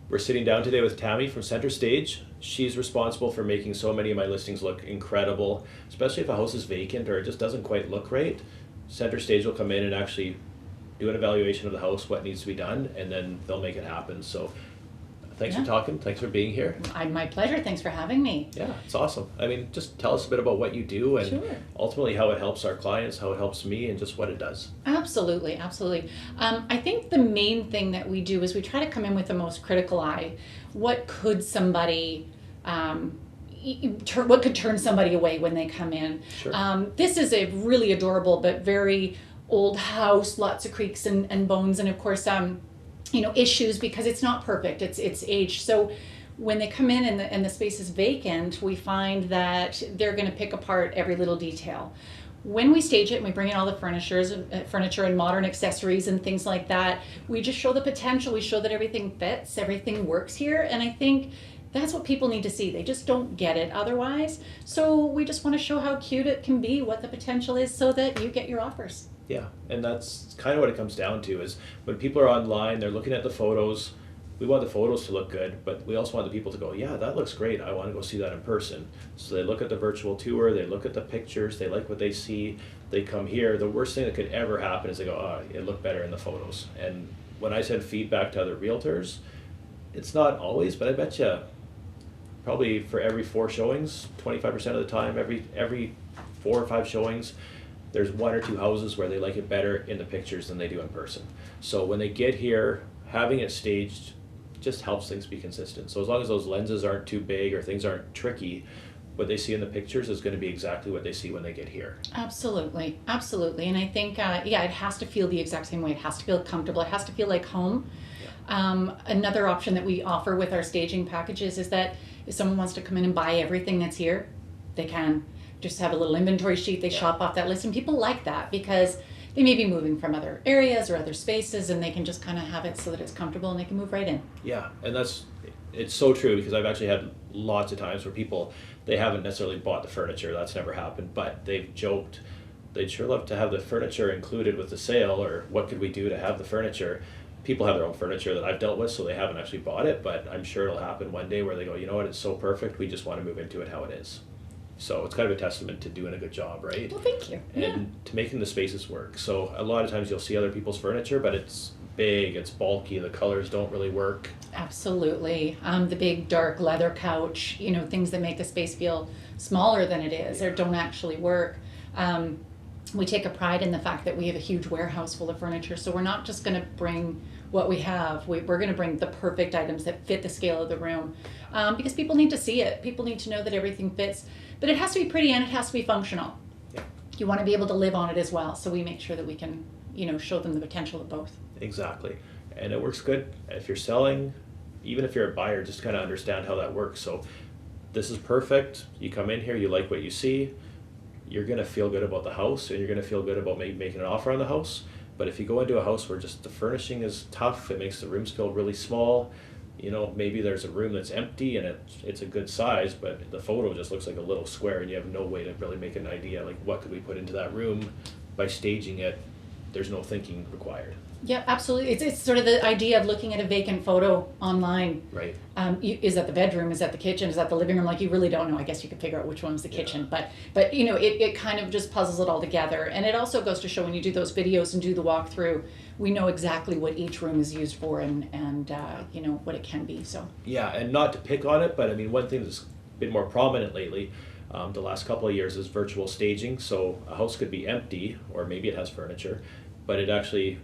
We're sitting down today with Tammy from Center Stage. She's responsible for making so many of my listings look incredible, especially if a house is vacant or it just doesn't quite look right. Center Stage will come in and actually do an evaluation of the house, what needs to be done, and then they'll make it happen. So thanks for talking. Thanks for being here. My pleasure. Thanks for having me. Yeah, it's awesome. I mean, just tell us a bit about what you do and ultimately how it helps our clients, how it helps me, and just what it does. Absolutely, absolutely. I think the main thing that we do is we try to come in with the most critical eye. What could somebody, what could turn somebody away when they come in? Sure. This is a really adorable but very old house, lots of creaks and bones, and of course, issues because it's not perfect. It's aged. So when they come in and the space is vacant, we find that they're going to pick apart every little detail. When we stage it and we bring in all the furniture and modern accessories and things like that, we just show the potential. We show that everything fits, everything works here, and I think that's what people need to see. They just don't get it otherwise. So we just want to show how cute it can be, what the potential is, so that you get your offers. Yeah, and that's kind of what it comes down to is when people are online, they're looking at the photos. We want the photos to look good, but we also want the people to go, yeah, that looks great. I want to go see that in person. So they look at the virtual tour, they look at the pictures, they like what they see, they come here. The worst thing that could ever happen is they go, oh, it looked better in the photos. And when I send feedback to other realtors, it's not always, but I bet you probably for every 4 showings, 25% of the time, every 4 or 5 showings, there's 1 or 2 houses where they like it better in the pictures than they do in person. So when they get here, having it staged just helps things be consistent. So as long as those lenses aren't too big or things aren't tricky, what they see in the pictures is going to be exactly what they see when they get here. Absolutely, absolutely. And I think, it has to feel the exact same way. It has to feel comfortable. It has to feel like home. Another option that we offer with our staging packages is that if someone wants to come in and buy everything that's here, they can. Just have a little inventory sheet, they shop off that list, and people like that because they may be moving from other areas or other spaces, and they can just kind of have it so that it's comfortable and they can move right in. Yeah, and it's so true because I've actually had lots of times where people, they haven't necessarily bought the furniture, that's never happened, but they've joked they'd sure love to have the furniture included with the sale, or what could we do to have the furniture. People have their own furniture that I've dealt with, so they haven't actually bought it, but I'm sure it'll happen one day where they go, you know what, it's so perfect, we just want to move into it how it is. So it's kind of a testament to doing a good job, right? Well, thank you. And to making the spaces work. So a lot of times you'll see other people's furniture, but it's big, it's bulky, the colors don't really work. Absolutely. The big dark leather couch, things that make the space feel smaller than it is or don't actually work. We take a pride in the fact that we have a huge warehouse full of furniture, so we're not just going to bring what we have. We're going to bring the perfect items that fit the scale of the room because people need to see it. People need to know that everything fits. But it has to be pretty and it has to be functional. Yeah. You want to be able to live on it as well, so we make sure that we can, show them the potential of both. Exactly. And it works good if you're selling, even if you're a buyer, just kind of understand how that works. So this is perfect. You come in here, you like what you see, you're going to feel good about the house, and you're going to feel good about making an offer on the house. But if you go into a house where just the furnishing is tough, it makes the rooms feel really small, maybe there's a room that's empty and it's a good size, but the photo just looks like a little square and you have no way to really make an idea, like what could we put into that room. By staging it, there's no thinking required. Yeah, absolutely. It's sort of the idea of looking at a vacant photo online. Right. Is that the bedroom? Is that the kitchen? Is that the living room? Like, you really don't know. I guess you could figure out which one's the kitchen, but it kind of just puzzles it all together. And it also goes to show when you do those videos and do the walkthrough, we know exactly what each room is used for and what it can be. So. Yeah, and not to pick on it, but I mean, one thing that's been more prominent lately, the last couple of years, is virtual staging. So a house could be empty, or maybe it has furniture, but it actually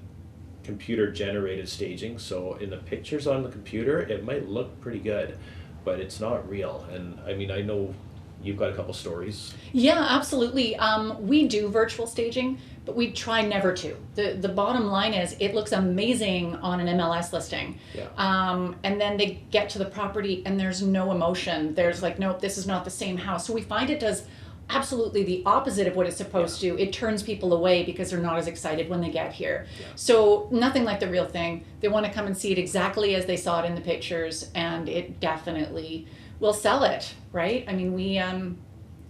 computer generated staging. So in the pictures on the computer, it might look pretty good, but it's not real. And I mean, I know you've got a couple stories. Yeah, absolutely. We do virtual staging, but we try never to. The bottom line is it looks amazing on an MLS listing. Yeah. And then they get to the property and there's no emotion. There's like, nope, this is not the same house. So we find it does absolutely the opposite of what it's supposed to. It turns people away because they're not as excited when they get here. Yeah. So nothing like the real thing. They want to come and see it exactly as they saw it in the pictures, and it definitely will sell it, right? I mean,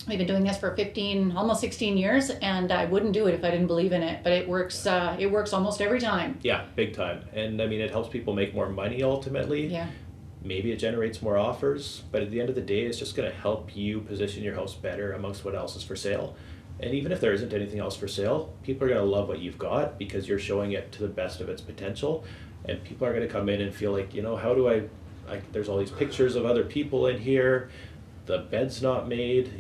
We've been doing this for 15, almost 16 years, and I wouldn't do it if I didn't believe in it. But it works. It works almost every time. Yeah, big time. And I mean, it helps people make more money ultimately. Yeah. Maybe it generates more offers, but at the end of the day, it's just going to help you position your house better amongst what else is for sale. And even if there isn't anything else for sale, people are going to love what you've got because you're showing it to the best of its potential. And people are going to come in and feel like, how do I there's all these pictures of other people in here. The bed's not made,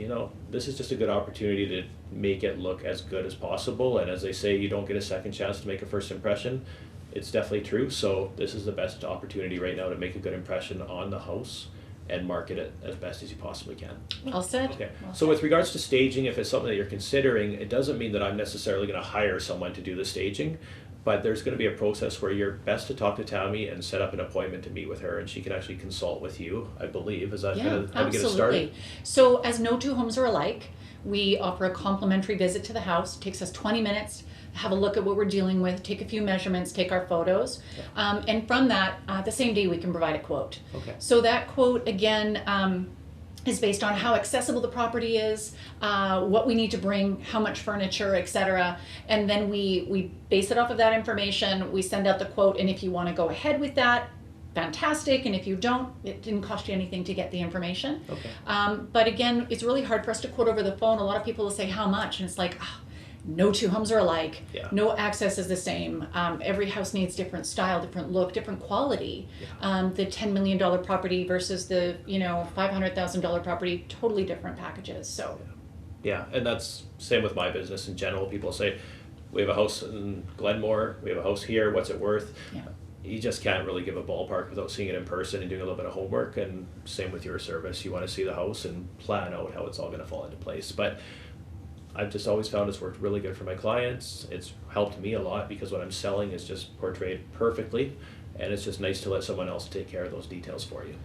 this is just a good opportunity to make it look as good as possible. And as they say, you don't get a second chance to make a first impression. It's definitely true. So this is the best opportunity right now to make a good impression on the house and market it as best as you possibly can. Well said. Okay. Well So said. with regards to staging, if it's something that you're considering, it doesn't mean that I'm necessarily going to hire someone to do the staging. But there's going to be a process where you're best to talk to Tammy and set up an appointment to meet with her, and she can actually consult with you, I believe. Is that Yeah, kind of how we get it started? absolutely. So as no two homes are alike, we offer a complimentary visit to the house. It takes us 20 minutes, have a look at what we're dealing with, take a few measurements, take our photos. And from that, the same day we can provide a quote. Okay. So that quote, again, is based on how accessible the property is, what we need to bring, how much furniture, etc. And then we base it off of that information. We send out the quote, and if you want to go ahead with that, fantastic. And if you don't, it didn't cost you anything to get the information. Okay. But again, it's really hard for us to quote over the phone. A lot of people will say how much, and it's like, no two homes are alike. Yeah. No access is the same. Every house needs different style, different look, different quality. The $10 million property versus the $500,000 property, totally different packages. So. Yeah, and that's same with my business in general. People say, we have a house in Glenmore, we have a house here, what's it worth? Yeah. You just can't really give a ballpark without seeing it in person and doing a little bit of homework. And same with your service. You want to see the house and plan out how it's all going to fall into place. But I've just always found it's worked really good for my clients. It's helped me a lot because what I'm selling is just portrayed perfectly, and it's just nice to let someone else take care of those details for you.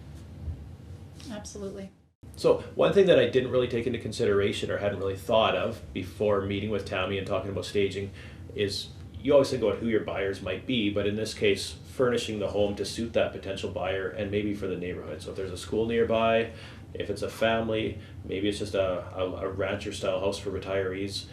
Absolutely. So one thing that I didn't really take into consideration or hadn't really thought of before meeting with Tammy and talking about staging is you always think about who your buyers might be, but in this case, furnishing the home to suit that potential buyer and maybe for the neighborhood. So if there's a school nearby, if it's a family, maybe it's just a rancher style house for retirees,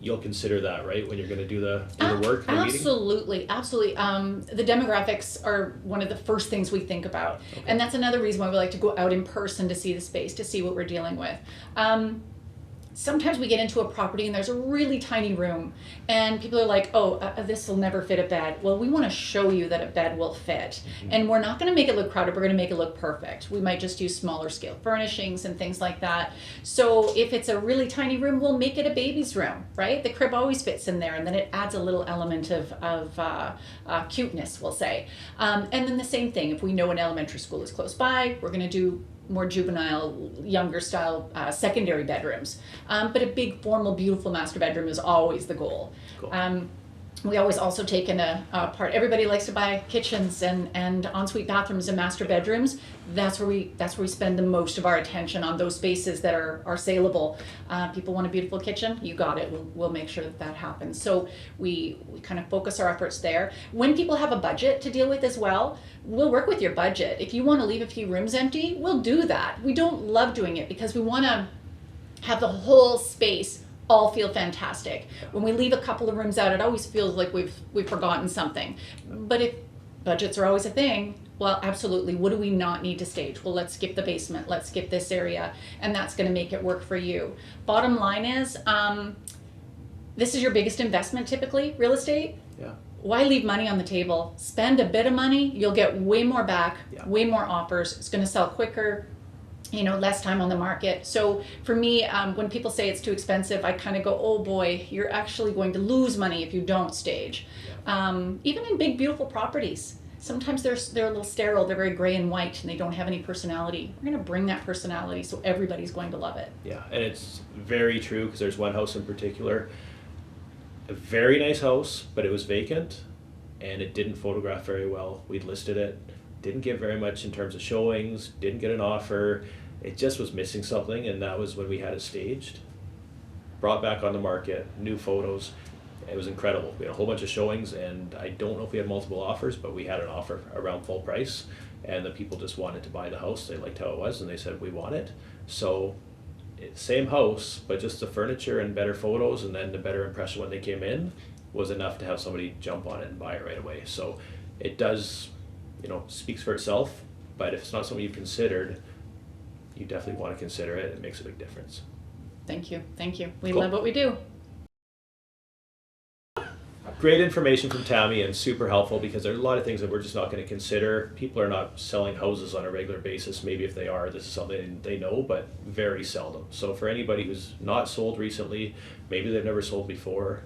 you'll consider that, right, when you're going to do the work, the meeting? Absolutely. The demographics are one of the first things we think about. Okay. And that's another reason why we like to go out in person to see the space, to see what we're dealing with. Sometimes we get into a property and there's a really tiny room and people are like, this will never fit a bed. Well, we want to show you that a bed will fit. Mm-hmm. And we're not going to make it look crowded. We're going to make it look perfect. We might just use smaller scale furnishings and things like that. So if it's a really tiny room, we'll make it a baby's room, right? The crib always fits in there, and then it adds a little element of cuteness, we'll say. And then the same thing, if we know an elementary school is close by, we're going to do more juvenile, younger style secondary bedrooms. But a big, formal, beautiful master bedroom is always the goal. Cool. We always also take in a part. Everybody likes to buy kitchens and ensuite bathrooms and master bedrooms. That's where we spend the most of our attention, on those spaces that are saleable. People want a beautiful kitchen. You got it. We'll make sure that happens. So we kind of focus our efforts there. When people have a budget to deal with as well, we'll work with your budget. If you want to leave a few rooms empty, we'll do that. We don't love doing it because we want to have the whole space all feel fantastic. When we leave a couple of rooms out, it always feels like we've forgotten something. But if budgets are always a thing, well, absolutely. What do we not need to stage? Well, let's skip the basement. Let's skip this area. And that's going to make it work for you. Bottom line is, this is your biggest investment typically, real estate. Yeah. Why leave money on the table? Spend a bit of money. You'll get way more back, way more offers. It's going to sell quicker. Less time on the market. So for me, when people say it's too expensive, I kind of go, oh boy, you're actually going to lose money if you don't stage. Even in big, beautiful properties, sometimes they're a little sterile, they're very gray and white, and they don't have any personality. We're going to bring that personality so everybody's going to love it. Yeah, and it's very true because there's one house in particular, a very nice house, but it was vacant and it didn't photograph very well. We'd listed it, didn't get very much in terms of showings, didn't get an offer. It just was missing something, and that was when we had it staged, brought back on the market, new photos. It was incredible. We had a whole bunch of showings, and I don't know if we had multiple offers, but we had an offer around full price, and the people just wanted to buy the house. They liked how it was, and they said, we want it. So Same house, but just the furniture and better photos, and then the better impression when they came in was enough to have somebody jump on it and buy it right away. So it does, speaks for itself. But if it's not something you've considered, you definitely want to consider it. It makes a big difference. Thank you. Thank you. We Cool. love what we do. Great information from Tammy, and super helpful, because there's a lot of things that we're just not going to consider. People are not selling houses on a regular basis. Maybe if they are, this is something they know, but very seldom. So for anybody who's not sold recently, maybe they've never sold before,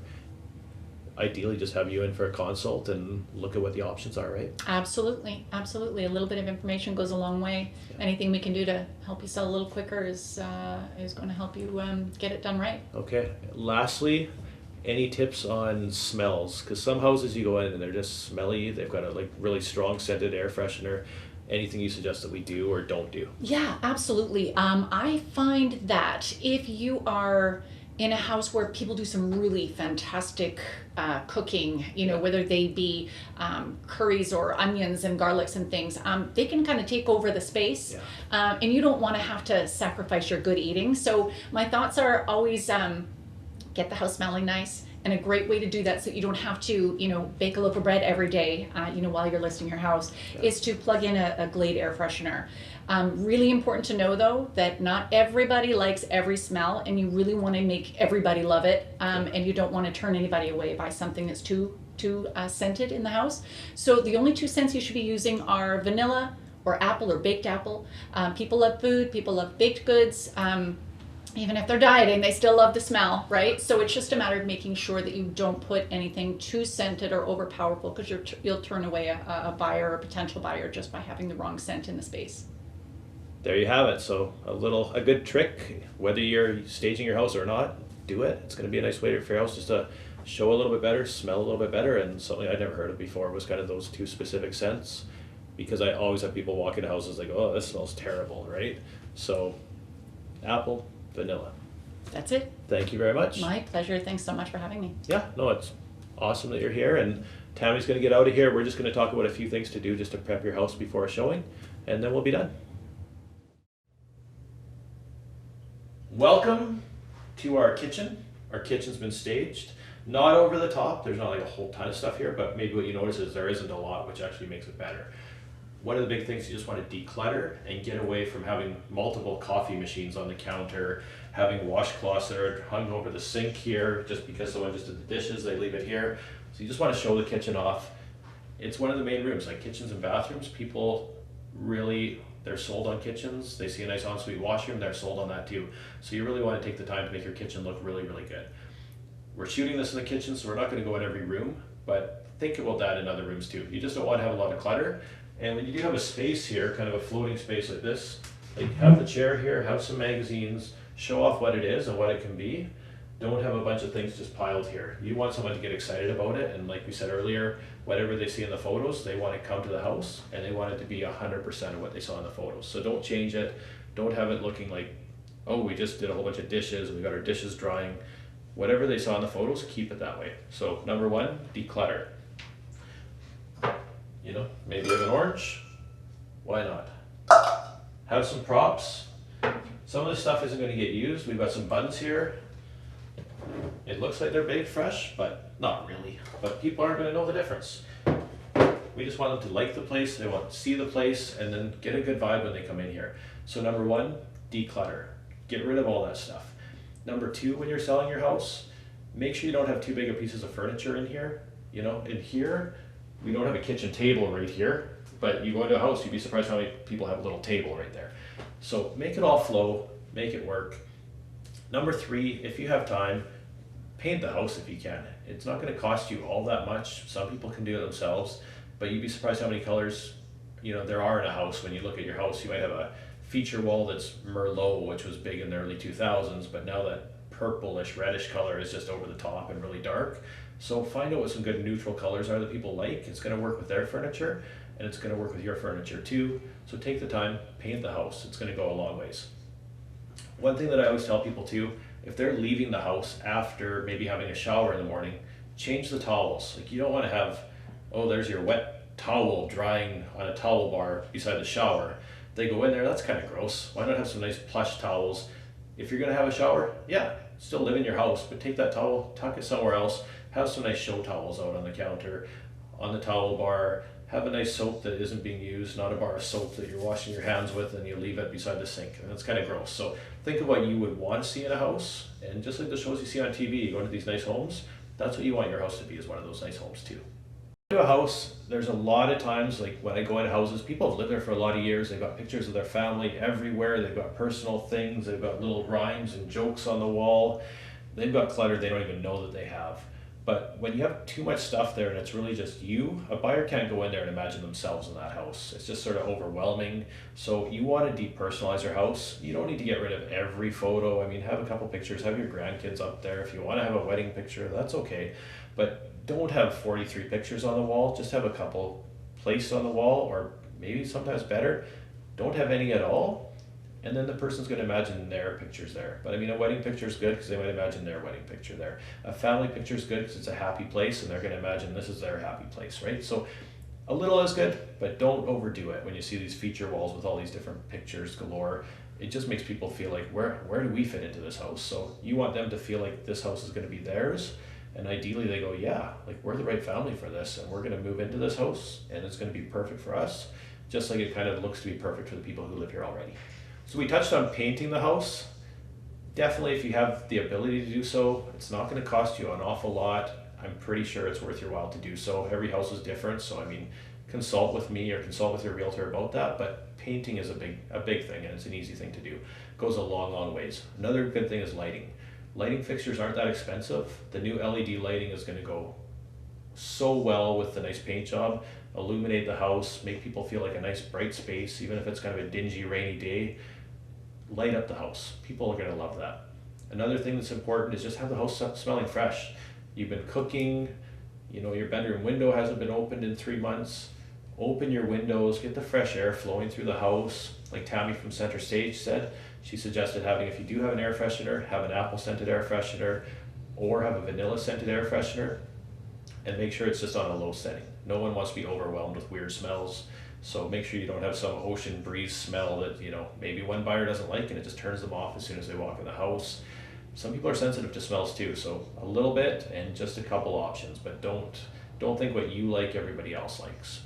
ideally just have you in for a consult and look at what the options are, right? Absolutely. Absolutely. A little bit of information goes a long way. Yeah. Anything we can do to help you sell a little quicker is going to help you get it done right. Okay. Lastly, any tips on smells? Because some houses you go in and they're just smelly. They've got a really strong scented air freshener. Anything you suggest that we do or don't do? Yeah, absolutely. I find that if you are in a house where people do some really fantastic cooking, whether they be curries or onions and garlics and things, they can kind of take over the space. Yeah. And you don't want to have to sacrifice your good eating. So my thoughts are always get the house smelling nice. And a great way to do that, so you don't have to, bake a loaf of bread every day, while you're listing your house, is to plug in a Glade air freshener. Really important to know, though, that not everybody likes every smell, and you really want to make everybody love it. And you don't want to turn anybody away by something that's too scented in the house. So the only 2 scents you should be using are vanilla or apple or baked apple. People love food. People love baked goods. Even if they're dieting, they still love the smell, right? So it's just a matter of making sure that you don't put anything too scented or overpowerful, because you'll turn away a buyer or a potential buyer just by having the wrong scent in the space. There you have it. So a good trick, whether you're staging your house or not, do it. It's going to be a nice way for your house just to show a little bit better, smell a little bit better. And something I'd never heard of before was kind of those 2 specific scents, because I always have people walk into houses like, oh, this smells terrible, right? So apple, vanilla. That's it. Thank you very much. My pleasure. Thanks so much for having me. Yeah, no, it's awesome that you're here, and Tammy's going to get out of here. We're just going to talk about a few things to do just to prep your house before a showing, and then we'll be done. Welcome to our kitchen. Our kitchen's been staged. Not over the top. There's not like a whole ton of stuff here, but maybe what you notice is there isn't a lot, which actually makes it better. One of the big things, you just want to declutter and get away from having multiple coffee machines on the counter, having washcloths that are hung over the sink here just because someone just did the dishes, they leave it here. So you just want to show the kitchen off. It's one of the main rooms, like kitchens and bathrooms. People really, they're sold on kitchens. They see a nice ensuite washroom, they're sold on that too. So you really want to take the time to make your kitchen look really, really good. We're shooting this in the kitchen, so we're not going to go in every room, but think about that in other rooms too. You just don't want to have a lot of clutter. And when you do have a space here, kind of a floating space like this, like have the chair here, have some magazines, show off what it is and what it can be. Don't have a bunch of things just piled here. You want someone to get excited about it, and like we said earlier, whatever they see in the photos, they want to come to the house and they want it to be 100% of what they saw in the photos. So don't change it. Don't have it looking like, oh, we just did a whole bunch of dishes and we got our dishes drying. Whatever they saw in the photos, keep it that way. So number 1, declutter. Maybe you have an orange. Why not? Have some props. Some of this stuff isn't going to get used. We've got some buns here. It looks like they're baked fresh, but not really. But people aren't going to know the difference. We just want them to like the place, they want to see the place, and then get a good vibe when they come in here. So number 1, declutter. Get rid of all that stuff. Number 2, when you're selling your house, make sure you don't have too big of pieces of furniture in here. In here, we don't have a kitchen table right here, but you go into a house, you'd be surprised how many people have a little table right there. So make it all flow, make it work. Number 3, if you have time, paint the house if you can. It's not going to cost you all that much. Some people can do it themselves, but you'd be surprised how many colors there are in a house. When you look at your house, you might have a feature wall that's Merlot, which was big in the early 2000s, but now that purplish reddish color is just over the top and really dark. So find out what some good neutral colors are that people like. It's going to work with their furniture, and it's going to work with your furniture too. So take the time, paint the house. It's going to go a long ways. One thing that I always tell people too, if they're leaving the house after maybe having a shower in the morning, change the towels. Like, you don't want to have, oh, there's your wet towel drying on a towel bar beside the shower. They go in there, that's kind of gross. Why not have some nice plush towels? If you're gonna have a shower, yeah, still live in your house, but take that towel, tuck it somewhere else, have some nice show towels out on the counter, on the towel bar, have a nice soap that isn't being used, not a bar of soap that you're washing your hands with and you leave it beside the sink. And that's kind of gross. So think of what you would want to see in a house, and just like the shows you see on TV, you go into these nice homes, that's what you want your house to be, is one of those nice homes too. To a house, there's a lot of times, like when I go into houses, people have lived there for a lot of years, they've got pictures of their family everywhere, they've got personal things, they've got little rhymes and jokes on the wall, they've got clutter they don't even know that they have. But when you have too much stuff there and it's really just you, a buyer can't go in there and imagine themselves in that house. It's just sort of overwhelming. So you want to depersonalize your house. You don't need to get rid of every photo. I mean, have a couple pictures, have your grandkids up there. If you want to have a wedding picture, that's okay. But don't have 43 pictures on the wall. Just have a couple placed on the wall, or maybe sometimes better, don't have any at all. And then the person's going to imagine their pictures there. But I mean, a wedding picture is good because they might imagine their wedding picture there. A family picture is good because it's a happy place and they're going to imagine this is their happy place, right? So a little is good, but don't overdo it when you see these feature walls with all these different pictures galore. It just makes people feel like, where do we fit into this house? So you want them to feel like this house is going to be theirs. And ideally they go, yeah, like we're the right family for this and we're going to move into this house and it's going to be perfect for us, just like it kind of looks to be perfect for the people who live here already. So we touched on painting the house. Definitely, if you have the ability to do so, it's not going to cost you an awful lot. I'm pretty sure it's worth your while to do so. Every house is different, so I mean, consult with me or consult with your realtor about that, but painting is a big thing and it's an easy thing to do. It goes a long ways. Another good thing is lighting. Lighting fixtures aren't that expensive. The new LED lighting is going to go so well with the nice paint job, illuminate the house, make people feel like a nice bright space, even if it's kind of a dingy, rainy day. Light up the house. People are going to love that. Another thing that's important is just have the house smelling fresh. You've been cooking, you know, your bedroom window hasn't been opened in 3 months. Open your windows, get the fresh air flowing through the house. Like Tammy from Center Stage said, she suggested having, if you do have an air freshener, have an apple scented air freshener or have a vanilla scented air freshener, and make sure it's just on a low setting. No one wants to be overwhelmed with weird smells. So make sure you don't have some ocean breeze smell that, you know, maybe one buyer doesn't like and it just turns them off as soon as they walk in the house. Some people are sensitive to smells too, so a little bit and just a couple options, but don't think what you like everybody else likes.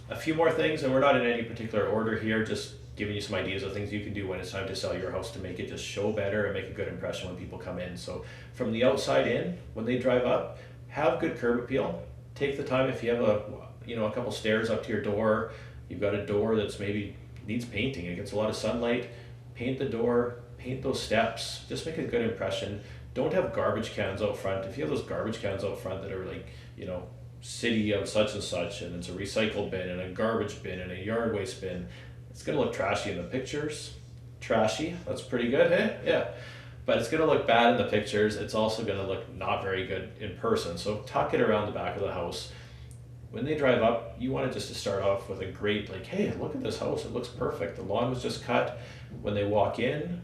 A few more things, and we're not in any particular order here, just giving you some ideas of things you can do when it's time to sell your house to make it just show better and make a good impression when people come in. So from the outside in, when they drive up, have good curb appeal. Take the time, if you have a couple stairs up to your door, you've got a door that's maybe needs painting, it gets a lot of sunlight, paint the door, paint those steps, just make a good impression. Don't have garbage cans out front. If you have those garbage cans out front that are like, you know, city of such and such, and it's a recycle bin and a garbage bin and a yard waste bin, it's gonna look trashy in the pictures. Trashy, that's pretty good, eh? Yeah. But it's gonna look bad in the pictures. It's also gonna look not very good in person. So tuck it around the back of the house. When they drive up, you want it just to start off with a great, like, hey, look at this house, it looks perfect. The lawn was just cut. When they walk in,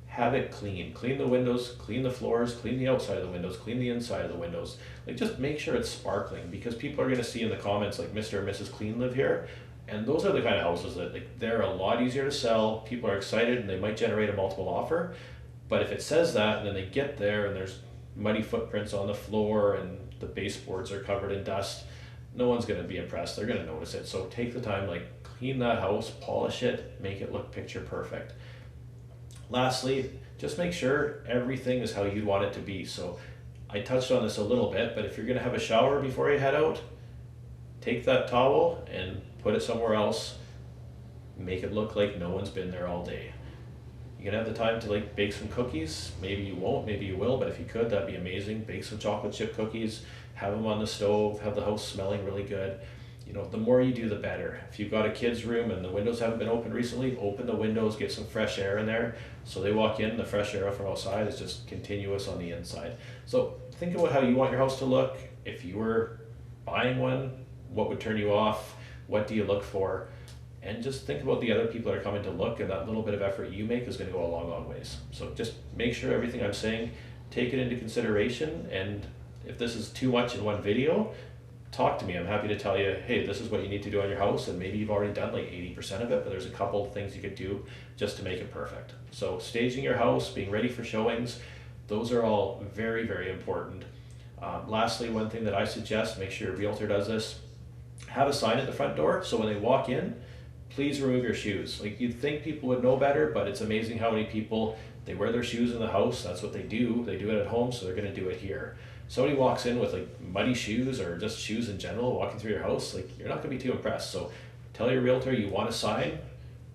have it clean. Clean the windows, clean the floors, clean the outside of the windows, clean the inside of the windows. Like, just make sure it's sparkling, because people are gonna see in the comments like Mr. and Mrs. Clean live here. And those are the kind of houses that, like, they're a lot easier to sell. People are excited and they might generate a multiple offer. But if it says that and then they get there and there's muddy footprints on the floor and the baseboards are covered in dust, no one's going to be impressed. They're going to notice it. So take the time, like, clean that house, polish it, make it look picture perfect. Lastly, just make sure everything is how you'd want it to be. So I touched on this a little bit, but if you're going to have a shower before you head out, take that towel and put it somewhere else. Make it look like no one's been there all day. You can have the time to, like, bake some cookies. Maybe you won't, maybe you will, but if you could, that'd be amazing. Bake some chocolate chip cookies, have them on the stove, have the house smelling really good. You know, the more you do, the better. If you've got a kid's room and the windows haven't been opened recently, open the windows, get some fresh air in there. So they walk in, the fresh air from outside is just continuous on the inside. So think about how you want your house to look. If you were buying one, what would turn you off? What do you look for? And just think about the other people that are coming to look, and that little bit of effort you make is going to go a long ways. So just make sure everything I'm saying, take it into consideration. And if this is too much in one video, talk to me. I'm happy to tell you, hey, this is what you need to do on your house, and maybe you've already done like 80% of it, but there's a couple things you could do just to make it perfect. So staging your house, being ready for showings, those are all very, very important. Lastly, one thing that I suggest, make sure your realtor does this, have a sign at the front door, so when they walk in, please remove your shoes. Like, you'd think people would know better, but it's amazing how many people, they wear their shoes in the house, that's what they do it at home, so they're gonna do it here. Somebody walks in with like muddy shoes or just shoes in general walking through your house, like, you're not gonna be too impressed. So tell your realtor you want a sign,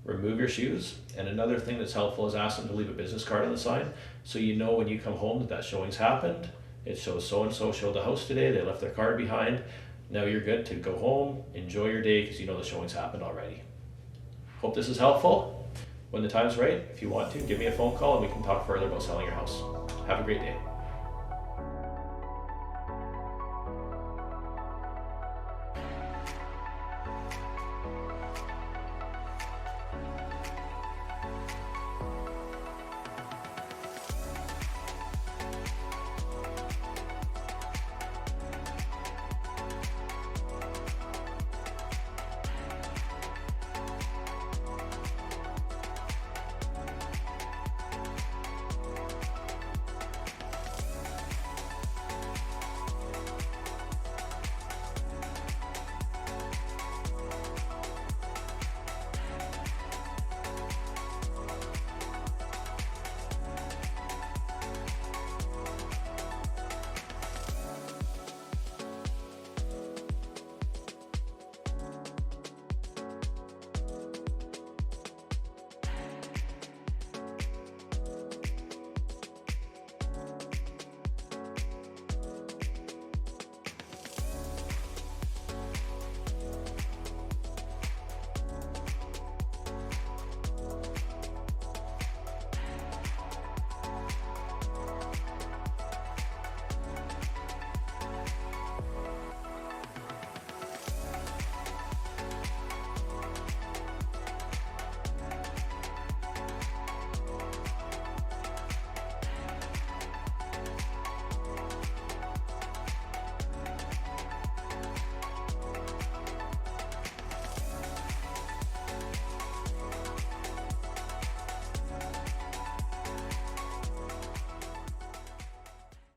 remove your shoes. And another thing that's helpful is ask them to leave a business card on the sign, so you know when you come home that showing's happened. It shows so-and-so showed the house today, they left their card behind. Now you're good to go home, enjoy your day, because you know the showing's happened already. Hope this is helpful. When the time's right, if you want to, give me a phone call and we can talk further about selling your house. Have a great day.